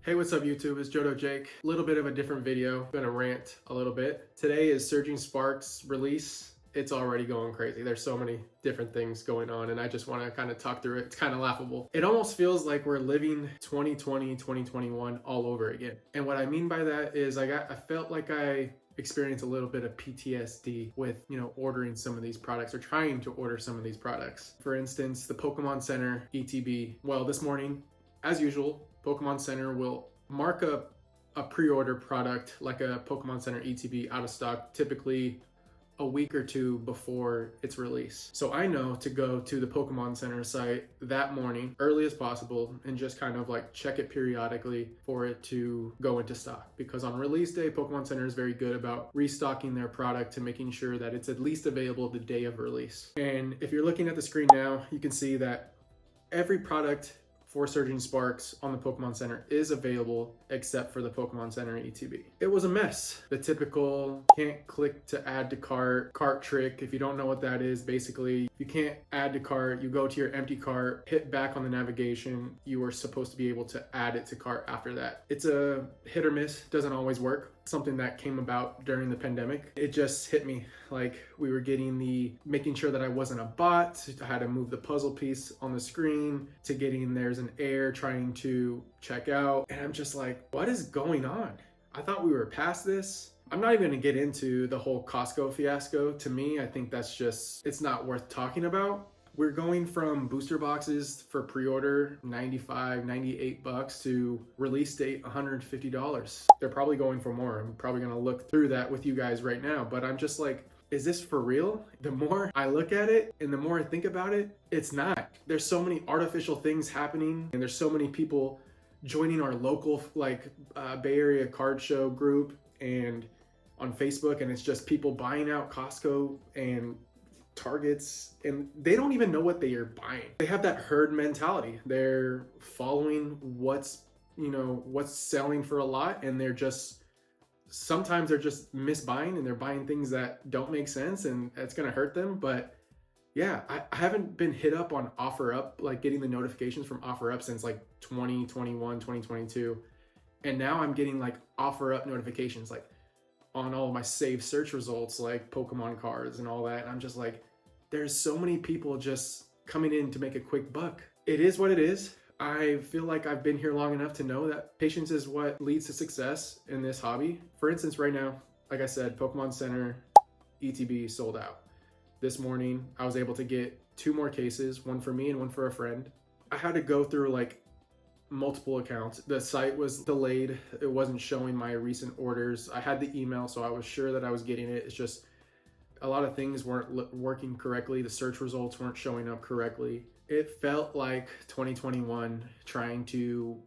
Hey, what's up YouTube? It's Jodo Jake. A little bit of a different video. Gonna rant a little bit. Today is Surging Sparks release. It's already going crazy. There's so many different things going on and I just want to kind of talk through it. It's kind of laughable. It almost feels like we're living 2020, 2021 all over again. And what I mean by that is I felt like I experienced a little bit of PTSD with, ordering some of these products or trying to order some of these products. For instance, the Pokemon Center ETB. Well, this morning, as usual, Pokemon Center will mark up a pre-order product like a Pokemon Center ETB out of stock, typically a week or two before its release. So I know to go to the Pokemon Center site that morning, early as possible, and just kind of like check it periodically for it to go into stock. Because on release day, Pokemon Center is very good about restocking their product to making sure that it's at least available the day of release. And if you're looking at the screen now, you can see that every product for Surging Sparks on the Pokemon Center is available except for the Pokemon Center ETB. It was a mess. The typical can't click to add to cart trick. If you don't know what that is, basically you can't add to cart, you go to your empty cart, hit back on the navigation, you are supposed to be able to add it to cart after that. It's a hit or miss, doesn't always work. Something that came about during the pandemic. It just hit me like we were making sure that I wasn't a bot. I had to move the puzzle piece on the screen to getting there's an error trying to check out. And I'm just like, what is going on? I thought we were past this. I'm not even gonna get into the whole Costco fiasco. To me, I think that's just, it's not worth talking about. We're going from booster boxes for pre-order, $95, $98 to release date, $150. They're probably going for more. I'm probably gonna look through that with you guys right now, but I'm just like, is this for real? The more I look at it and the more I think about it, it's not. There's so many artificial things happening and there's so many people joining our local Bay Area card show group and on Facebook, and it's just people buying out Costco and Targets, and they don't even know what they are buying. They have that herd mentality. They're following what's selling for a lot, and sometimes they're just misbuying and they're buying things that don't make sense and it's gonna hurt them. But yeah, I haven't been hit up on OfferUp, like getting the notifications from OfferUp since like 2021, 2022. And now I'm getting like OfferUp notifications like on all of my saved search results, like Pokemon cards and all that. And I'm just like, there's so many people just coming in to make a quick buck. It is what it is. I feel like I've been here long enough to know that patience is what leads to success in this hobby. For instance, right now, like I said, Pokemon Center ETB sold out. This morning, I was able to get 2 more cases, one for me and one for a friend. I had to go through like multiple accounts. The site was delayed. It wasn't showing my recent orders. I had the email, so I was sure that I was getting it. It's just a lot of things weren't working correctly. The search results weren't showing up correctly. It felt like 2021 trying to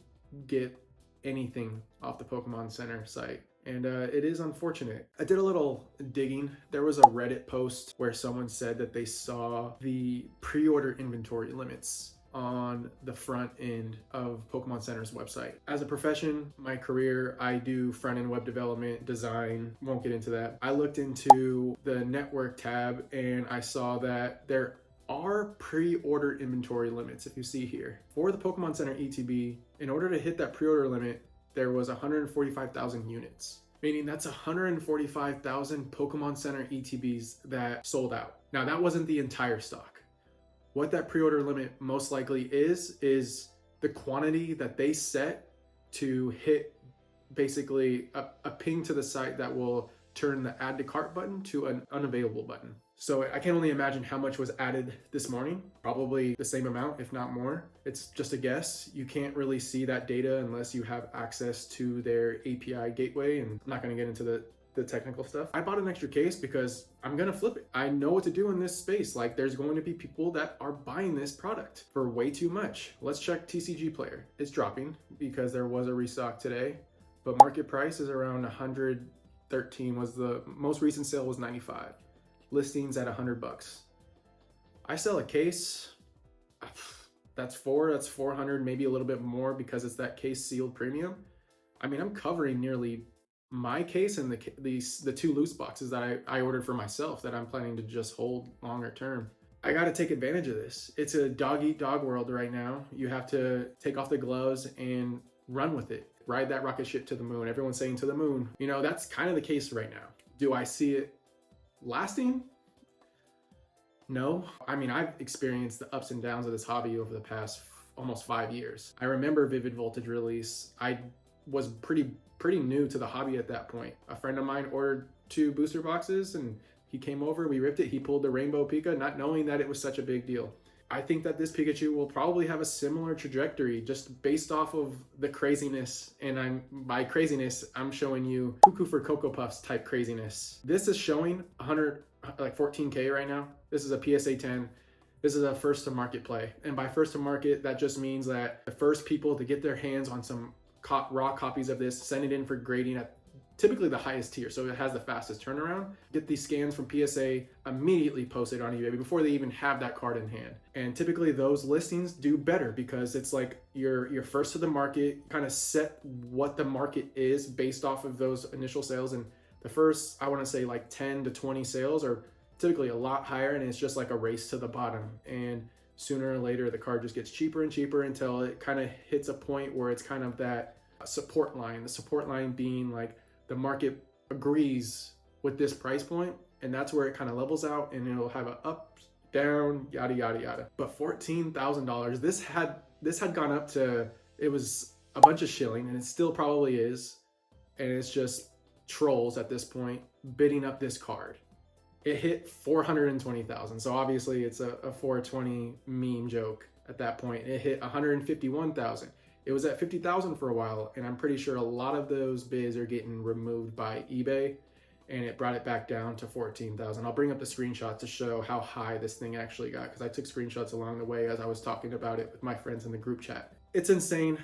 get anything off the Pokemon Center site. And it is unfortunate. I did a little digging. There was a Reddit post where someone said that they saw the pre-order inventory limits on the front end of Pokemon Center's website. As a profession, my career, I do front-end web development, design, won't get into that. I looked into the network tab and I saw that there are pre-order inventory limits, if you see here. For the Pokemon Center ETB, in order to hit that pre-order limit, there was 145,000 units, meaning that's 145,000 Pokemon Center ETBs that sold out. Now, that wasn't the entire stock. What that pre-order limit most likely is the quantity that they set to hit basically a ping to the site that will turn the add to cart button to an unavailable button. So I can only imagine how much was added this morning, probably the same amount, if not more. It's just a guess. You can't really see that data unless you have access to their API gateway, and I'm not gonna get into the technical stuff. I bought an extra case because I'm gonna flip it. I know what to do in this space. Like, there's going to be people that are buying this product for way too much. Let's check TCG Player. It's dropping because there was a restock today, but market price is around 113. Was the most recent sale was 95. Listings at $100. I sell a case. That's 400, maybe a little bit more because it's that case sealed premium. I mean, I'm covering nearly my case and the 2 loose boxes that I ordered for myself that I'm planning to just hold longer term. I got to take advantage of this. It's a dog eat dog world right now. You have to take off the gloves and run with it, ride that rocket ship to the moon. Everyone's saying to the moon. You know, that's kind of the case right now. Do I see it lasting? No. I mean, I've experienced the ups and downs of this hobby over the past almost 5 years. I remember Vivid Voltage release. I was pretty new to the hobby at that point. A friend of mine ordered 2 booster boxes and he came over, we ripped it, he pulled the Rainbow Pika, not knowing that it was such a big deal. I think that this Pikachu will probably have a similar trajectory just based off of the craziness. And by craziness, I'm showing you cuckoo for Cocoa Puffs type craziness. This is showing 14K right now. This is a PSA 10. This is a first to market play. And by first to market, that just means that the first people to get their hands on some raw copies of this, send it in for grading at typically the highest tier, so it has the fastest turnaround. Get these scans from PSA, immediately posted on eBay before they even have that card in hand. And typically those listings do better because it's like you're first to the market, kind of set what the market is based off of those initial sales. And the first, I want to say like 10 to 20 sales are typically a lot higher, and it's just like a race to the bottom. And sooner or later, the card just gets cheaper and cheaper until it kind of hits a point where it's kind of that support line. The support line being like, the market agrees with this price point, and that's where it kind of levels out, and it'll have a up, down, yada yada yada. But $14,000, this had gone up to, it was a bunch of shilling, and it still probably is, and it's just trolls at this point bidding up this card. It hit 420,000, so obviously it's a 420 meme joke at that point. It hit 151,000. It was at 50,000 for a while, and I'm pretty sure a lot of those bids are getting removed by eBay, and it brought it back down to 14,000. I'll bring up the screenshot to show how high this thing actually got, because I took screenshots along the way as I was talking about it with my friends in the group chat. It's insane.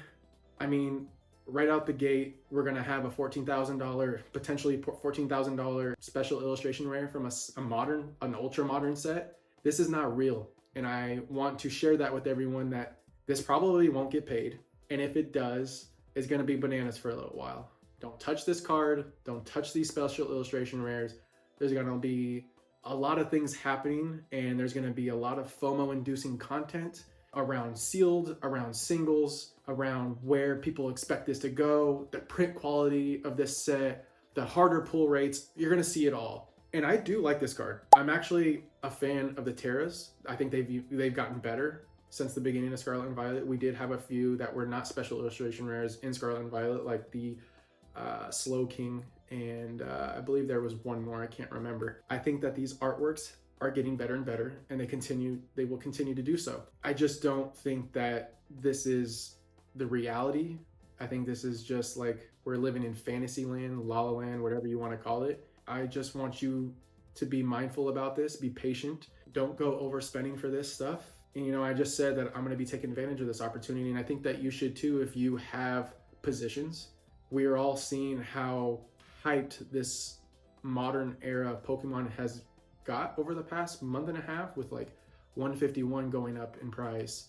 I mean, right out the gate, we're gonna have a $14,000, potentially $14,000 special illustration rare from an ultra modern set. This is not real, and I want to share that with everyone that this probably won't get paid. And if it does, it's going to be bananas for a little while. Don't touch this card. Don't touch these special illustration rares. There's going to be a lot of things happening, and there's going to be a lot of FOMO inducing content around sealed, around singles, around where people expect this to go, the print quality of this set, the harder pull rates. You're going to see it all. And I do like this card. I'm actually a fan of the Terras. I think they've gotten better since the beginning of Scarlet and Violet. We did have a few that were not special illustration rares in Scarlet and Violet, like the Slow King, and I believe there was one more, I can't remember. I think that these artworks are getting better and better, and they will continue to do so. I just don't think that this is the reality. I think this is just like we're living in fantasy land, La La Land, whatever you want to call it. I just want you to be mindful about this, be patient. Don't go overspending for this stuff. And, you know, I just said that I'm going to be taking advantage of this opportunity, and I think that you should too if you have positions. We are all seeing how hyped this modern era of Pokemon has got over the past month and a half, with like 151 going up in price,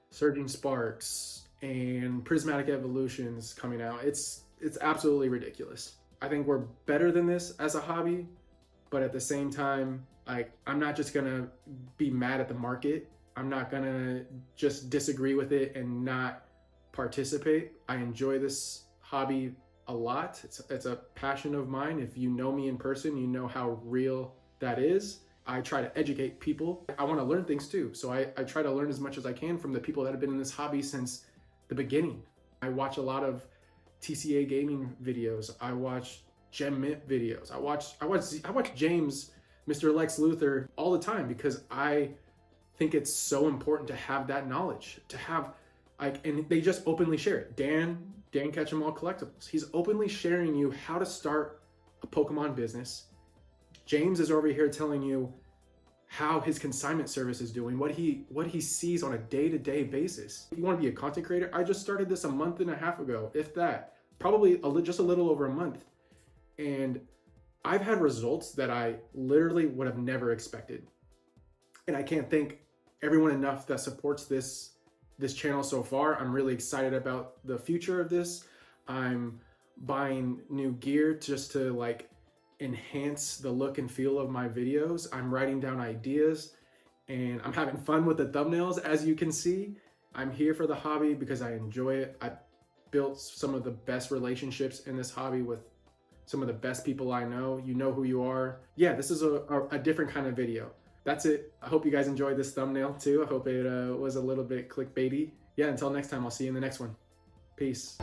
Surging Sparks and Prismatic Evolutions coming out. It's absolutely ridiculous. I think we're better than this as a hobby, but at the same time, I'm not just gonna be mad at the market. I'm not gonna just disagree with it and not participate. I enjoy this hobby a lot. It's a passion of mine. If you know me in person, you know how real that is. I try to educate people. I want to learn things too. So I try to learn as much as I can from the people that have been in this hobby since the beginning. I watch a lot of TCA gaming videos. I watch Gem Mint videos. I watch James, Mr. Lex Luthor all the time, because I think it's so important to have that knowledge, to have and they just openly share it. Dan Catch 'em All Collectibles. He's openly sharing you how to start a Pokemon business. James is over here telling you how his consignment service is doing, what he sees on a day-to-day basis. If you want to be a content creator, I just started this a month and a half ago, if that, probably just a little over a month. And I've had results that I literally would have never expected. And I can't thank everyone enough that supports this channel so far. I'm really excited about the future of this. I'm buying new gear just to like enhance the look and feel of my videos. I'm writing down ideas, and I'm having fun with the thumbnails. As you can see, I'm here for the hobby because I enjoy it. built some of the best relationships in this hobby with some of the best people I know. You know who you are. Yeah, this is a different kind of video. That's it. I hope you guys enjoyed this thumbnail too. I hope it was a little bit clickbaity. Yeah, until next time, I'll see you in the next one. Peace.